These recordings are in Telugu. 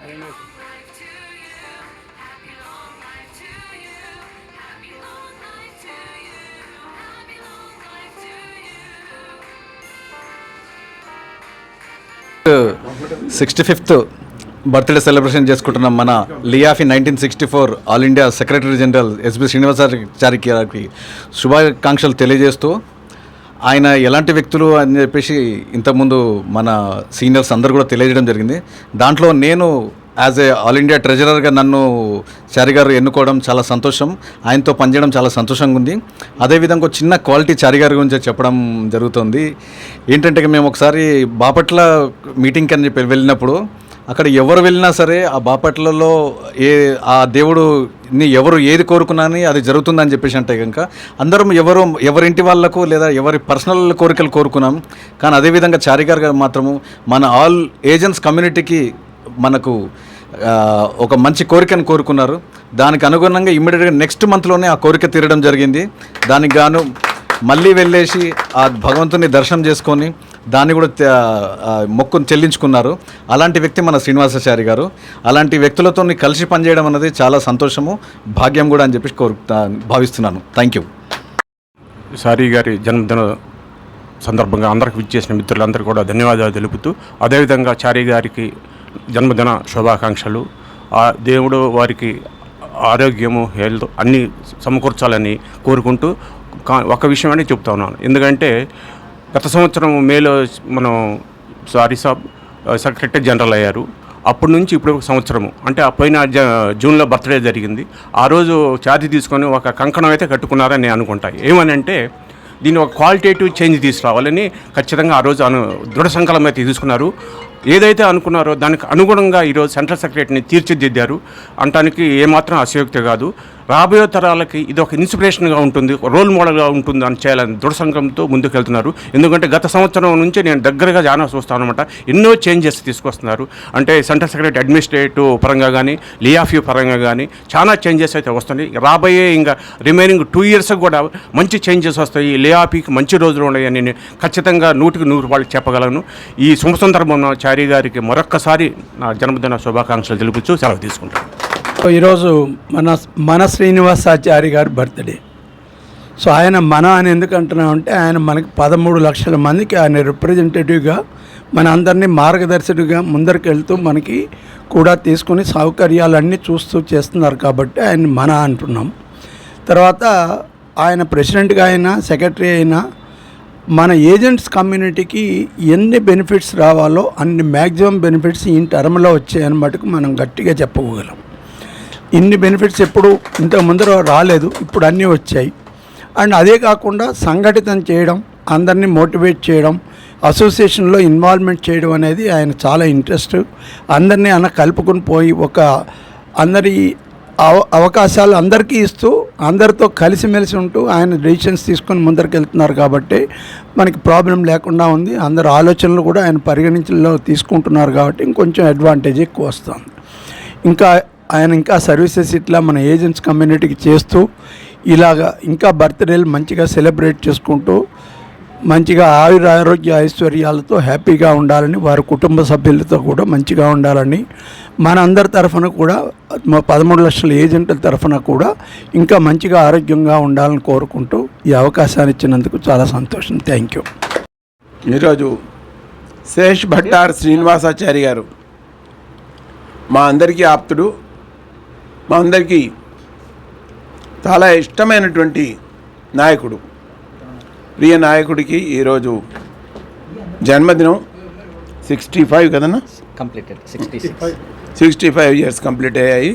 65th బర్త్డే సెలబ్రేషన్ చేసుకుంటున్నాం. మన LIAFI 1964 all India secretary general SB Srinivasachari గారికి శుభాకాంక్షలు తెలియజేస్తూ, ఆయన ఎలాంటి వ్యక్తులు అని చెప్పేసి ఇంతకుముందు మన సీనియర్స్ అందరూ కూడా తెలియజేయడం జరిగింది. దాంట్లో నేను యాజ్ ఏ ఆల్ ఇండియా ట్రెజరర్గా నన్ను చారి గారు ఎన్నుకోవడం చాలా సంతోషం. ఆయనతో పనిచేయడం చాలా సంతోషంగా ఉంది. అదేవిధంగా చిన్న క్వాలిటీ చారి గారి గురించి చెప్పడం జరుగుతుంది. ఏంటంటే మేము ఒకసారి బాపట్ల మీటింగ్కి అని చెప్పి వెళ్ళినప్పుడు అక్కడ ఎవరు వెళ్ళినా సరే ఆ బాపట్లలో ఆ దేవుడుని ఎవరు ఏది కోరుకున్నాని అది జరుగుతుందని చెప్పేసి అంటే కనుక అందరం ఎవరింటి వాళ్ళకు లేదా ఎవరి పర్సనల్ కోరికలు కోరుకున్నాం. కానీ అదేవిధంగా చారి గారు మాత్రము మన ఆల్ ఏజెంట్స్ కమ్యూనిటీకి మనకు ఒక మంచి కోరికను కోరుకున్నారు. దానికి అనుగుణంగా ఇమ్మీడియట్గా నెక్స్ట్ మంత్లోనే ఆ కోరిక తీరడం జరిగింది. దానికి గాను మళ్ళీ వెళ్ళేసి ఆ భగవంతుని దర్శనం చేసుకొని దాన్ని కూడా మొక్కును చెల్లించుకున్నారు. అలాంటి వ్యక్తి మన శ్రీనివాసాచారి గారు. అలాంటి వ్యక్తులతో కలిసి పనిచేయడం అనేది చాలా సంతోషము, భాగ్యం కూడా అని చెప్పి భావిస్తున్నాను. Thank you. చారి గారి జన్మదిన సందర్భంగా అందరికి విచ్చేసిన మిత్రులందరూ కూడా ధన్యవాదాలు తెలుపుతూ, అదేవిధంగా చారి గారికి జన్మదిన శుభాకాంక్షలు. ఆ దేవుడు వారికి ఆరోగ్యము, హెల్త్ అన్నీ సమకూర్చాలని కోరుకుంటూ ఒక విషయం అని చెప్తా ఉన్నాను. ఎందుకంటే గత సంవత్సరం మేలో మనం చారి సాబ్ సెక్రటరీ జనరల్ అయ్యారు. అప్పటి నుంచి ఇప్పుడు ఒక సంవత్సరము, అంటే ఆ పోయిన జూన్లో బర్త్డే జరిగింది. ఆ రోజు ఛార్జ్ తీసుకొని ఒక కంకణం అయితే కట్టుకున్నారని నేను అనుకుంటాను. ఏమని అంటే దీన్ని ఒక క్వాలిటేటివ్ చేంజ్ తీసుకురావాలని ఖచ్చితంగా ఆ రోజు దృఢ సంకల్పం అయితే తీసుకున్నారు. ఏదైతే అనుకున్నారో దానికి అనుగుణంగా ఈరోజు సెంట్రల్ సెక్రటరీని తీర్చిదిద్దారు అనటానికి ఏమాత్రం అసయోక్తి కాదు. రాబోయే తరాలకి ఇది ఒక ఇన్స్పిరేషన్గా ఉంటుంది, రోల్ మోడల్గా ఉంటుంది అని చేయాలని దృఢ సంకల్పంతో ముందుకు వెళ్తున్నారు. ఎందుకంటే గత సంవత్సరం నుంచి నేను దగ్గరగా జానా చూస్తాను అనమాట. ఎన్నో చేంజెస్ తీసుకొస్తున్నారు. అంటే సెంట్రల్ సెక్రటరీ అడ్మినిస్ట్రేటివ్ పరంగా కానీ, లియాఫీ పరంగా కానీ చాలా చేంజెస్ అయితే వస్తున్నాయి. రాబోయే ఇంకా రిమైనింగ్ 2 years కూడా మంచి చేంజెస్ వస్తాయి. లియాఫీకి మంచి రోజులు ఉన్నాయని నేను ఖచ్చితంగా 100కి 100 వాళ్ళకి చెప్పగలను. ఈ శుభ సందర్భంలో చారి గారికి మరొక్కసారి నా జన్మదిన శుభాకాంక్షలు తెలుపుతూ సెలవు తీసుకుంటాను. ఈరోజు మన శ్రీనివాసాచారి గారి బర్త్డే. సో ఆయన అని ఎందుకు అంటున్నామంటే ఆయన మనకి 13 లక్షల మందికి ఆయన రిప్రజెంటేటివ్గా మన అందరినీ మార్గదర్శకుడిగా ముందరికి వెళ్తూ మనకి కూడా తీసుకుని సౌకర్యాలన్నీ చూస్తూ చేస్తున్నారు కాబట్టి ఆయన అంటున్నాం. తర్వాత ఆయన ప్రెసిడెంట్గా అయినా సెక్రటరీ అయినా మన ఏజెంట్స్ కమ్యూనిటీకి ఎన్ని బెనిఫిట్స్ రావాలో అన్ని మ్యాక్సిమం బెనిఫిట్స్ ఈ టర్మ్లో వచ్చాయని మటుకు మనం గట్టిగా చెప్పుకోగలం. ఇన్ని బెనిఫిట్స్ ఎప్పుడు ఇంతకు ముందర రాలేదు, ఇప్పుడు అన్నీ వచ్చాయి. అండ్ అదే కాకుండా సంఘటితం చేయడం, అందరినీ మోటివేట్ చేయడం, అసోసియేషన్లో ఇన్వాల్వ్మెంట్ చేయడం అనేది ఆయన చాలా ఇంట్రెస్ట్. అందరినీ కలుపుకొని పోయి ఒక అందరి అవకాశాలు అందరికీ ఇస్తూ అందరితో కలిసిమెలిసి ఉంటూ ఆయన డెసిషన్స్ తీసుకొని ముందరికి వెళ్తున్నారు కాబట్టి మనకి ప్రాబ్లం లేకుండా ఉంది. అందరు ఆలోచనలు కూడా ఆయన పరిగణించలో తీసుకుంటున్నారు కాబట్టి ఇంకొంచెం అడ్వాంటేజ్ ఎక్కువ వస్తుంది. ఇంకా సర్వీసెస్ ఇట్లా మన ఏజెంట్స్ కమ్యూనిటీకి చేస్తూ ఇలాగా ఇంకా బర్త్డేలు మంచిగా సెలబ్రేట్ చేసుకుంటూ మంచిగా ఆరోగ్య ఐశ్వర్యాలతో హ్యాపీగా ఉండాలని, వారి కుటుంబ సభ్యులతో కూడా మంచిగా ఉండాలని, మన అందరి తరఫున కూడా 13 లక్షల ఏజెంట్ల తరఫున కూడా ఇంకా మంచిగా ఆరోగ్యంగా ఉండాలని కోరుకుంటూ ఈ అవకాశాన్ని ఇచ్చినందుకు చాలా సంతోషం. Thank you. ఈరోజు శేష్ భట్టార్ శ్రీనివాసాచారి గారు మా అందరికీ ఆప్తుడు, మా అందరికీ చాలా ఇష్టమైనటువంటి నాయకుడు. ప్రియ నాయకుడికి ఈరోజు జన్మదినం 65 కదన్నా, కంప్లీటెడ్ 65 years కంప్లీట్ అయ్యాయి.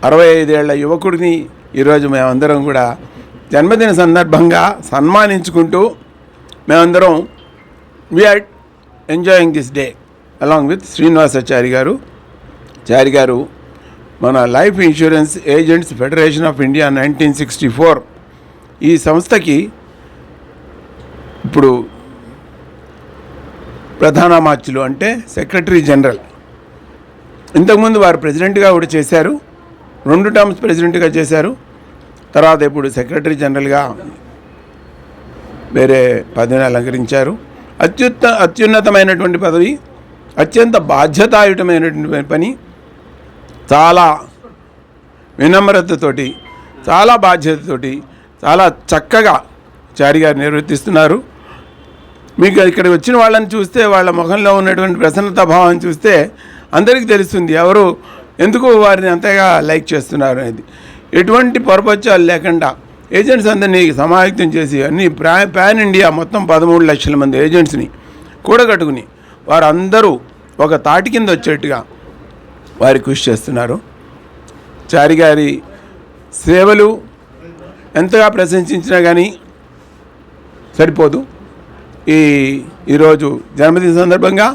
65 ఏళ్ల యువకుడిని ఈరోజు మేమందరం కూడా జన్మదిన సందర్భంగా సన్మానించుకుంటూ మేమందరం we are enjoying this day along with Srinivasachari garu. Chari garu మన life insurance agents federation of India 1964 ఈ సంస్థకి ఇప్పుడు ప్రధాన మార్చులు అంటే సెక్రటరీ జనరల్. ఇంతకుముందు వారు ప్రెసిడెంట్గా కూడా చేశారు, 2 టర్మ్స్ ప్రెసిడెంట్గా చేశారు. తర్వాత ఇప్పుడు సెక్రటరీ జనరల్గా వేరే పదవిని అలంకరించారు. అత్యున్నతమైనటువంటి పదవి, అత్యంత బాధ్యతాయుతమైనటువంటి పని. చాలా వినమ్రతతోటి, చాలా బాధ్యతతోటి, చాలా చక్కగా చారి గారు నిర్వర్తిస్తున్నారు. మీకు ఇక్కడ వచ్చిన వాళ్ళని చూస్తే, వాళ్ళ ముఖంలో ఉన్నటువంటి ప్రసన్నత భావాన్ని చూస్తే అందరికీ తెలుస్తుంది ఎవరు ఎందుకు వారిని అంతగా లైక్ చేస్తున్నారు అనేది. ఎటువంటి పొరపచ్చాలు లేకుండా ఏజెంట్స్ అందరినీ సమాయత్తం చేసి అన్ని పాన్ ఇండియా మొత్తం 13 లక్షల మంది ఏజెంట్స్ని కూడగట్టుకుని వారందరూ ఒక తాటి కింద వచ్చేట్టుగా వారి కృషి చేస్తున్నారు. చారి గారి సేవలు ఎంతగా ప్రశంసించినా కానీ సరిపోదు. ఈరోజు జన్మదిన సందర్భంగా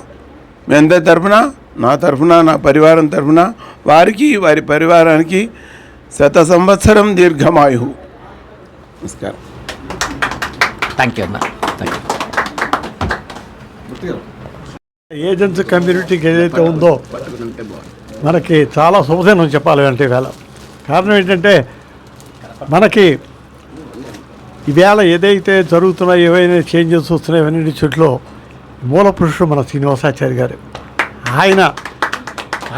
మీ అందరి తరఫున, నా తరఫున, నా పరివారం తరఫున వారికి, వారి పరివారానికి 100 సంవత్సరం దీర్ఘమాయు. నమస్కారం. థ్యాంక్ యూ అన్న. Thank you. ఏజెన్సీ కమ్యూనిటీకి ఏదైతే ఉందో మనకి చాలా శుభదినం చెప్పాలి అంటే వేళ. కారణం ఏంటంటే మనకి ఈవేళ ఏదైతే జరుగుతున్నాయో, ఏవైనా చేంజెస్ వస్తున్నాయో అవన్నీ చుట్లో మూల పురుషుడు మన శ్రీనివాసాచారి గారు.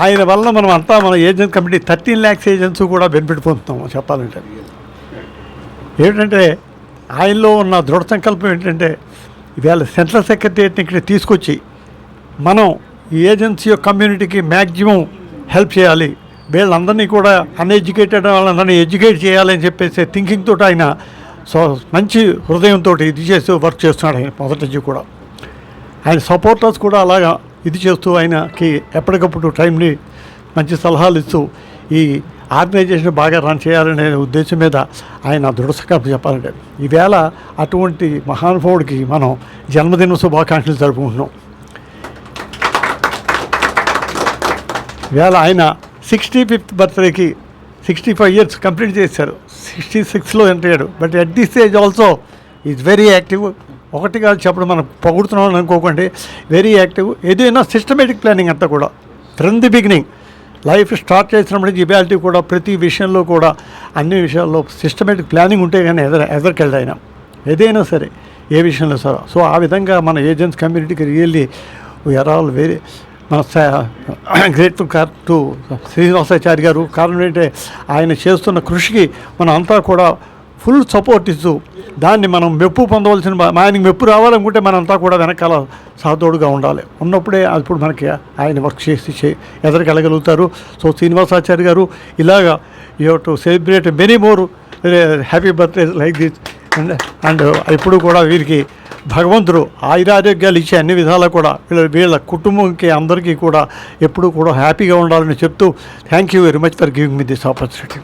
ఆయన వల్ల మనం అంతా మన ఏజెంట్ కమిటీ 13 lakhs ఏజెంట్స్ కూడా బెనిఫిట్ పొందుతున్నాం చెప్పాలంటే. ఏంటంటే ఆయనలో ఉన్న దృఢ సంకల్పం ఏంటంటే ఈవేళ సెంట్రల్ సెక్రటరియట్ని ఇక్కడ తీసుకొచ్చి మనం ఈ ఏజెన్సీ కమ్యూనిటీకి మ్యాక్సిమం హెల్ప్ చేయాలి, వీళ్ళందరినీ కూడా అన్ఎడ్యుకేటెడ్ వాళ్ళందరినీ ఎడ్యుకేట్ చేయాలని చెప్పేసి థింకింగ్ తోటి ఆయన మంచి హృదయంతో ఇది చేస్తూ వర్క్ చేస్తున్నాడు. ఆయన మొదటి నుంచి కూడా ఆయన సపోర్టర్స్ కూడా అలాగా ఇది చేస్తూ ఆయనకి ఎప్పటికప్పుడు టైంని మంచి సలహాలు ఇస్తూ ఈ ఆర్గనైజేషన్ బాగా రన్ చేయాలనే ఉద్దేశం మీద ఆయన దృఢ సంకల్పం చెప్పాలంటే. ఈవేళ అటువంటి మహానుభావుడికి మనం జన్మదిన శుభాకాంక్షలు జరుపుకుంటున్నాం. ఈవేళ ఆయన 65th బర్త్డేకి 65 years కంప్లీట్ చేశారు. 66లో ఎంటర్ అయ్యాడు. But at this age also is very active. ఒకటి కాదు చెప్పడం మనం పొగుడుతున్నాం అనుకోకండి, వెరీ యాక్టివ్. ఏదైనా సిస్టమేటిక్ ప్లానింగ్ అంతా కూడా from the beginning life start చేసినప్పుడు ఇవాల్టీ కూడా ప్రతి విషయంలో కూడా అన్ని విషయాల్లో సిస్టమేటిక్ ప్లానింగ్ ఉంటే కానీ ఎదరికెళ్ళి ఆయన ఏదైనా సరే ఏ విషయంలో సరే. సో ఆ విధంగా మన ఏజెంట్స్ కమ్యూనిటీకి రియల్లీ వీఆర్ ఆల్ వెరీ మన గ్రేట్ఫుల్ టు శ్రీనివాసాచారి గారు. కారణం ఏంటంటే ఆయన చేస్తున్న కృషికి మనం అంతా కూడా ఫుల్ సపోర్ట్ ఇస్తూ దాన్ని మనం మెప్పు పొందవలసిన, ఆయనకి మెప్పు రావాలనుకుంటే మనంతా కూడా వెనకాల సాధోడుగా ఉండాలి. ఉన్నప్పుడే అప్పుడు మనకి ఆయన వర్క్ చేసి ఎదరికెళ్ళగలుగుతారు. సో శ్రీనివాసాచారి గారు ఇలాగా you have to celebrate many more happy birthday like this. And ఇప్పుడు కూడా వీరికి భగవంతుడు ఆయురారోగ్యాలు ఇచ్చే అన్ని విధాలా కూడా వీళ్ళ కుటుంబంకి అందరికీ కూడా ఎప్పుడూ కూడా హ్యాపీగా ఉండాలని చెప్తూ thank you very much for giving me this opportunity.